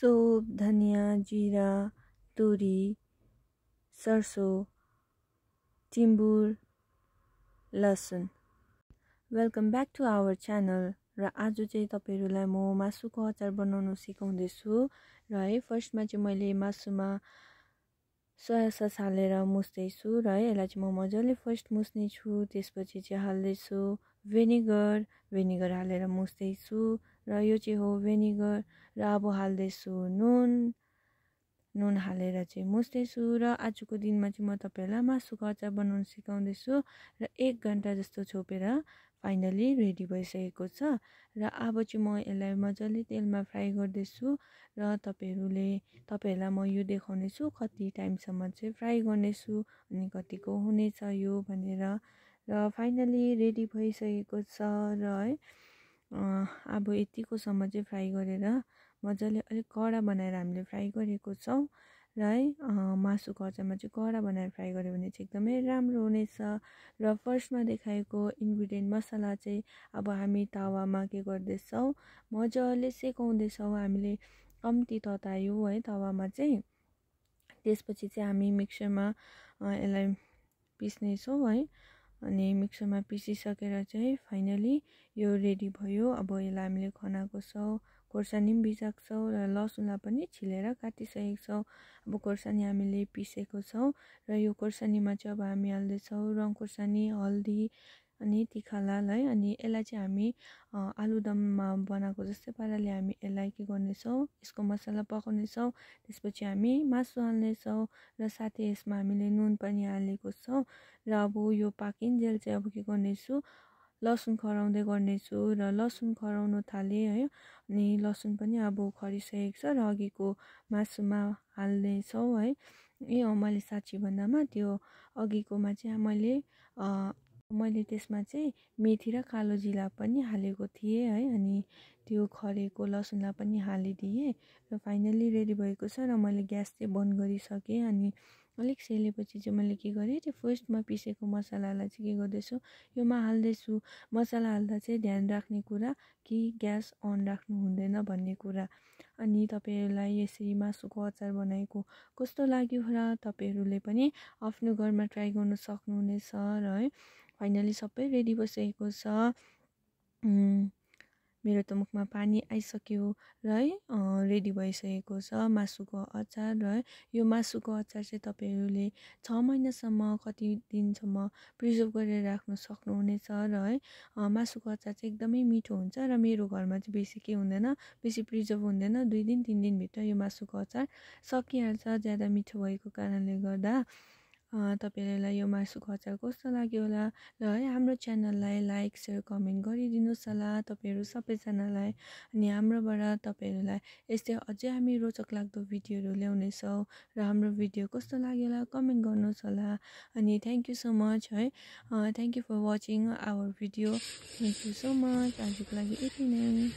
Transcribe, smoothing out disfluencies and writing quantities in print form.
सौंफ, धनिया, जीरा, तोरी, सरसों, टिम्बुर, लसुन। Welcome back to our channel. र आज चाहिँ तपाईहरुलाई म मासुको अचार बनाउन सिकाउँदैछु। र है फर्स्टमा चाहिँ मैले मासुमा सोया सस हालेर मुस्दैछु र है यसलाई चाहिँ म मजाले फर्स्ट मुस्ने छु। त्यसपछि चाहिँ हाल्दैछु भेनिगर हालेर मुस्दैछु र यो चाहिँ हो भेनिगर। र अब हाल्दैछु नुन हालेर चाहिँ मुस्दैछु। र आजको दिनमा चाहिँ म तपाईहरुलाई मासुको अचार बनाउन सिकाउँदैछु र 1 घण्टा जस्तो छोपेर फाइनली रेडी भइसकेको छ। र अब चाहिँ म यसलाई मजाले तेलमा फ्राई गर्दैछु र तपाईहरुलाई म यो देखाउनेछु कति टाइमसम्म चाहिँ फ्राई गर्नेछु अनि कतिको हुनेछ यो भनेर। र फाइनली रेडी भइसकेको छ र है अब यतिकोसम्म चाहिँ फ्राई गरेर मजाले अलिक कडा बनाएर हामीले फ्राई गरेको छौं। र है मासुको अचारमा चाहिँ कडा बनाएर फ्राई गर्यो भने चाहिँ एकदमै राम्रो हुनेछ। र फर्स्टमा देखाएको इन्ग्रेडिएन्ट मसला चाहिँ अब हामी तावामा के गर्दैछौं मजाले सेकाउँदैछौं। हामीले कम्ती ततायो है तावामा चाहिँ। त्यसपछि चाहिँ हामी मिक्सरमा यसलाई पिस्ने छौं है। अनि मिक्सरमा पिसिसकेर चाहिँ फाइनली यो रेडी भयो। अब यसलाई हामीले खनाको छौं, खोर्सानी पनि भिजाएको छौं र लसुनलाई पनि छिलेर काटिसकेको छौं। अब खोर्सानी हामीले पिसेको छौं र यो खोर्सानीमा चाहिँ अब हामी हाल्दैछौं रङ खोर्सानी, हल्दी अनि तिखालाल है। अनि यसलाई चाहिँ हामी आलुदममा बनाएको जस्तै पाराले हामी यसलाई के गर्नेछौं यसको मसला पकाउनेछौं। त्यसपछि हामी मासु हाल्नेछौं र साथै यसमा हामीले नुन पनि हालेको छौं। र अब यो पाकिन्जेल चाहिँ अब के गर्नेछु लसुन खराउँदै गर्नेछु र लसुन खराउन थाले है। अनि लसुन पनि अब खरिसकेको छ र अघिको मासुमा हाल्नेछौं है। मैले साँच्ची भन्दामा त्यो अघिकोमा चाहिँ मैले त्यसमा चाहिँ मेथी र कालो जिरा पनि हालेको थिएँ है। अनि त्यो खरेको लसुनलाई पनि हालिदिएँ र फाइनली रेडी भएको छ। र मैले ग्यास चाहिँ बन्द गरिसकेँ। अनि अलिक सेलेपछि चाहिँ मैले के गरेँ त्यो फर्स्टमा पिसेको मसलालाई चाहिँ के गर्दैछु योमा हाल्दैछु। मसला हाल्दा चाहिँ ध्यान राख्ने कुरा कि ग्यास अन राख्नु हुँदैन भन्ने कुरा। अनि तपाईहरुलाई यसरी मासुको अचार बनाएको कस्तो लाग्यो र तपाईहरुले पनि आफ्नो घरमा ट्राई गर्न सक्नुहुनेछ र है। फाइनली सबै रेडी भइसकेको छ। मेरो त मुखमा पानी आइसक्यो र है रेडी भइसकेको छ मासुको अचार। र है यो मासुको अचार चाहिँ तपाईहरुले 6 महिनासम्म कति दिनसम्म प्रिजर्भ गरेर राख्न सक्नुहुनेछ र है मासुको अचार चाहिँ एकदमै मिठो हुन्छ। र मेरो घरमा चाहिँ बेसी के हुँदैन बेसी प्रिजर्भ हुँदैन 2 दिन 3 दिन भित्र यो मासुको अचार सकिहाल्छ ज्यादा मिठो भएको कारणले गर्दा। तपाईहरुलाई यो मासुको अचार कस्तो लाग्यो होला र है हाम्रो च्यानललाई लाइक शेयर कमेन्ट गरिदिनुस् होला तपाईहरु सबैजनालाई। अनि हाम्रोबाट तपाईहरुलाई यस्तै अझै हामी रोचक लाग्दो भिडियोहरु ल्याउने छौं र हाम्रो भिडियो कस्तो लाग्यो होला कमेन्ट गर्नुस् होला। अनि थ्यांक यू सो मच है। Thank you for watching our video. Thank you so much. आजको लागि यति नै।